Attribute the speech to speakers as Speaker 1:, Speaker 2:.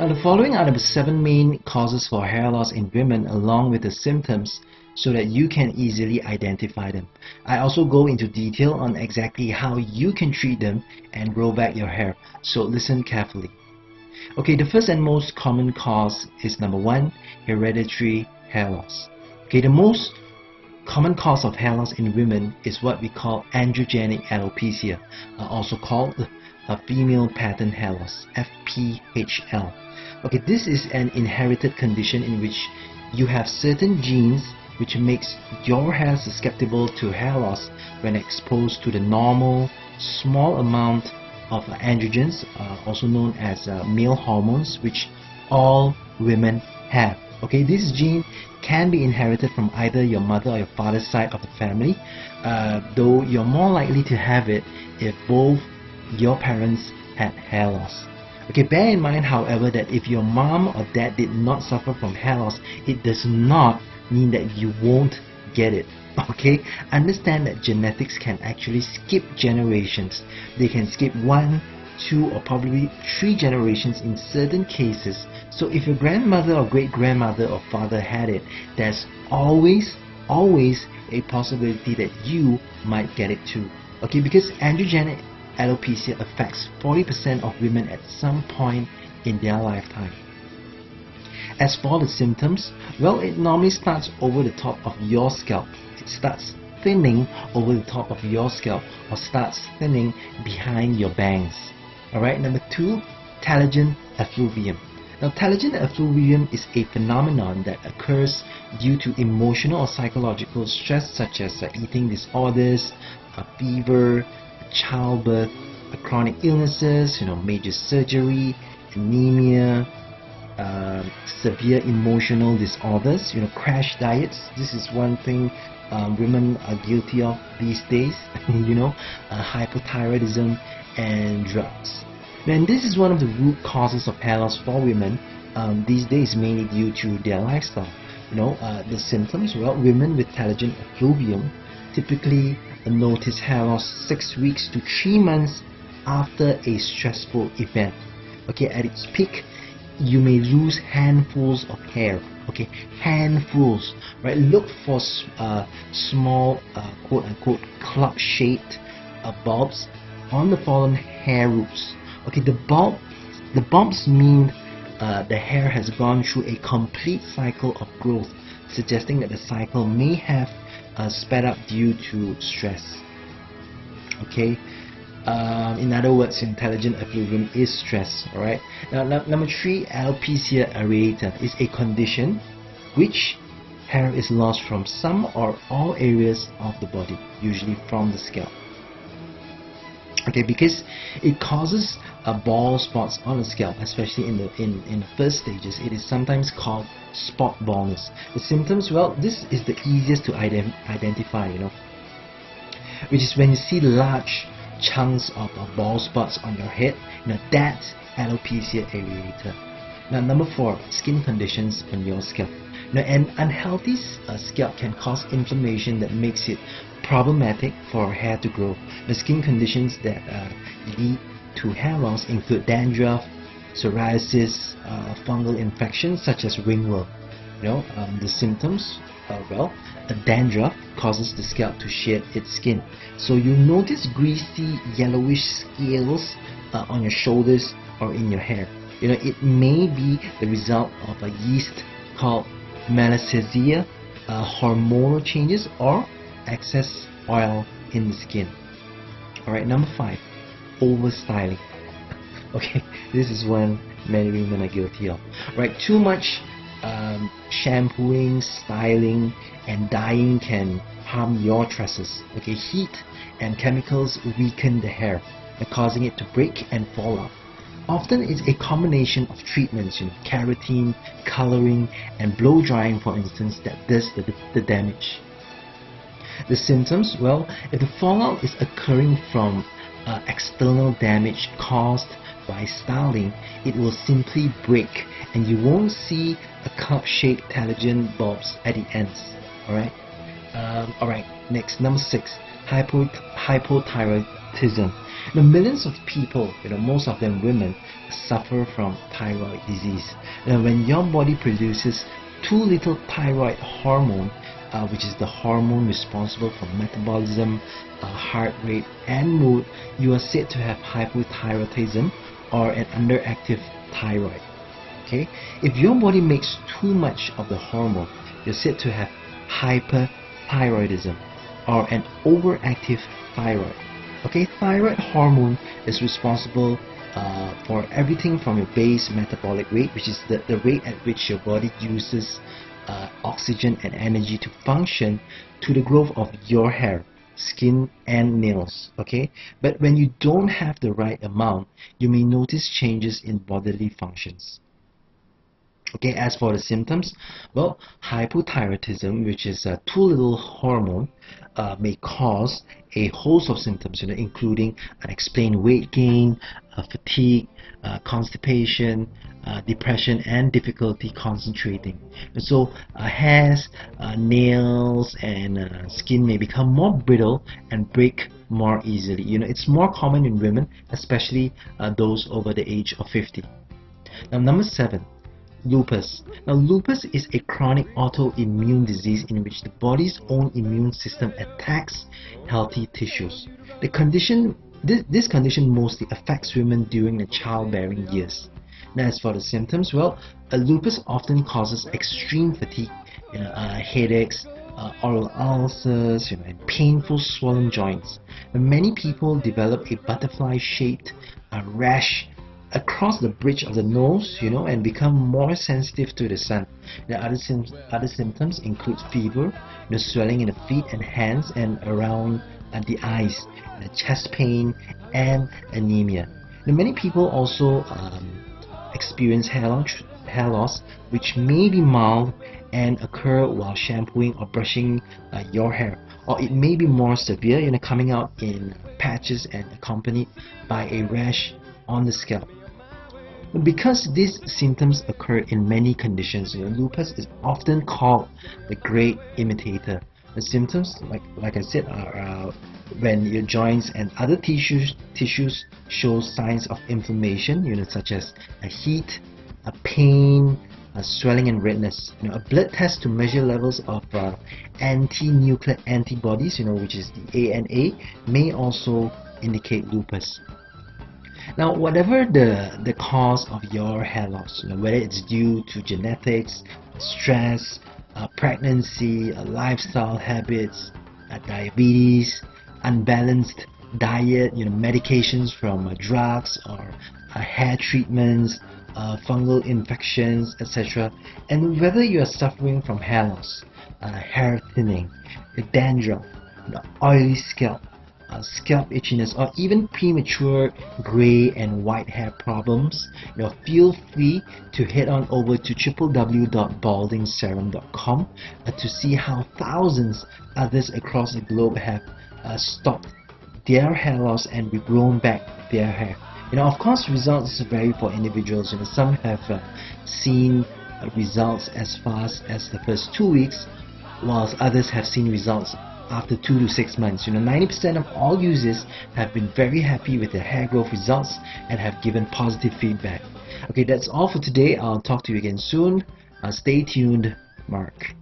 Speaker 1: Now, the following are the 7 main causes for hair loss in women along with the symptoms so that you can easily identify them. I also go into detail on exactly how you can treat them and grow back your hair, so listen carefully. Okay, the first and most common cause is number 1, hereditary hair loss. Okay, the most common cause of hair loss in women is what we call androgenic alopecia, also called female pattern hair loss, FPHL. Okay, this is an inherited condition in which you have certain genes which makes your hair susceptible to hair loss when exposed to the normal small amount of androgens, also known as male hormones, which all women have. Okay, this gene can be inherited from either your mother or your father's side of the family, though you're more likely to have it if both your parents had hair loss. Okay, bear in mind, however, that if your mom or dad did not suffer from hair loss, it does not mean that you won't get it. Okay, understand that genetics can actually skip generations. They can skip 1, 2, or probably 3 generations in certain cases. So if your grandmother or great-grandmother or father had it, there's always a possibility that you might get it too. Okay, because androgenic alopecia affects 40% of women at some point in their lifetime. As for the symptoms, well, it normally starts over the top of your scalp. It starts thinning over the top of your scalp or starts thinning behind your bangs. Alright, number 2, telogen effluvium. Now, telogen effluvium is a phenomenon that occurs due to emotional or psychological stress such as eating disorders, fever, childbirth, chronic illnesses, major surgery, anemia, severe emotional disorders, crash diets. This is one thing women are guilty of these days, hypothyroidism and drugs. And this is one of the root causes of hair loss for women these days, mainly due to their lifestyle. The symptoms, well, women with telogen effluvium typically notice hair loss 6 weeks to 3 months after a stressful event. Okay, at its peak, you may lose handfuls of hair. Okay, handfuls, right? Look for small quote-unquote club-shaped bulbs on the fallen hair roots. Okay, the bulbs mean the hair has gone through a complete cycle of growth, suggesting that the cycle may have sped up due to stress. Okay, in other words, telogen effluvium is stress. Alright. Now, number 3, alopecia areata is a condition which hair is lost from some or all areas of the body, usually from the scalp. Okay, because it causes bald spots on the scalp, especially in the first stages. It is sometimes called spot baldness. The symptoms, well, this is the easiest to identify, which is when you see large chunks of bald spots on your head. That's alopecia areata. Now, number 4, skin conditions on your scalp. Now, an unhealthy scalp can cause inflammation that makes it problematic for hair to grow. The skin conditions that lead to hair loss include dandruff, psoriasis, fungal infections such as ringworm. The symptoms, well, a dandruff causes the scalp to shed its skin. So you notice greasy yellowish scales on your shoulders or in your hair. It may be the result of a yeast called Malassezia, hormonal changes, or excess oil in the skin. Alright, number 5, overstyling. Okay, this is one many women are guilty of. Right, too much shampooing, styling, and dyeing can harm your tresses. Okay, heat and chemicals weaken the hair, causing it to break and fall out. Often it's a combination of treatments, keratin, coloring, and blow drying, for instance, that does the damage. The symptoms, well, if the fallout is occurring from external damage caused by styling, it will simply break and you won't see a cup-shaped telogen bulbs at the ends. Alright, next, number 6, hypothyroidism. Now, millions of people, most of them women, suffer from thyroid disease. Now, when your body produces too little thyroid hormone, which is the hormone responsible for metabolism, heart rate, and mood, you are said to have hypothyroidism or an underactive thyroid. Okay, if your body makes too much of the hormone, you're said to have hyperthyroidism or an overactive thyroid. Okay, thyroid hormone is responsible for everything from your base metabolic rate, which is the rate at which your body uses oxygen and energy to function, to the growth of your hair, skin, and nails. Okay, but when you don't have the right amount, you may notice changes in bodily functions. Okay, as for the symptoms, well, hypothyroidism, which is too little hormone, may cause a host of symptoms, including unexplained weight gain, fatigue, constipation, depression, and difficulty concentrating. And so hairs, nails, and skin may become more brittle and break more easily. It's more common in women, especially those over the age of 50. Now, number 7. Lupus. Now, lupus is a chronic autoimmune disease in which the body's own immune system attacks healthy tissues. This condition mostly affects women during the childbearing years. Now, as for the symptoms, well, lupus often causes extreme fatigue, headaches, oral ulcers, and painful swollen joints. And many people develop a butterfly-shaped rash across the bridge of the nose, and become more sensitive to the sun. The other symptoms include fever, swelling in the feet and hands and around the eyes, chest pain, and anemia. Now, many people also experience hair loss, which may be mild and occur while shampooing or brushing your hair, or it may be more severe, coming out in patches and accompanied by a rash on the scalp. Because these symptoms occur in many conditions, lupus is often called the great imitator. The symptoms, like I said, are when your joints and other tissues show signs of inflammation, such as a heat, a pain, a swelling, and redness. A blood test to measure levels of anti-nuclear antibodies, which is the ANA, may also indicate lupus. Now, whatever the cause of your hair loss, whether it's due to genetics, stress, pregnancy, lifestyle habits, diabetes, unbalanced diet, medications from drugs or hair treatments, fungal infections, etc., and whether you are suffering from hair loss, hair thinning, dandruff, oily scalp, scalp itchiness, or even premature gray and white hair problems, feel free to head on over to www.baldingserum.com to see how thousands others across the globe have stopped their hair loss and regrown back their hair. Of course, results vary for individuals. Some have seen results as fast as the first 2 weeks, whilst others have seen results after 2 to 6 months. 90% of all users have been very happy with their hair growth results and have given positive feedback. Okay, that's all for today. I'll talk to you again soon. Stay tuned. Mark.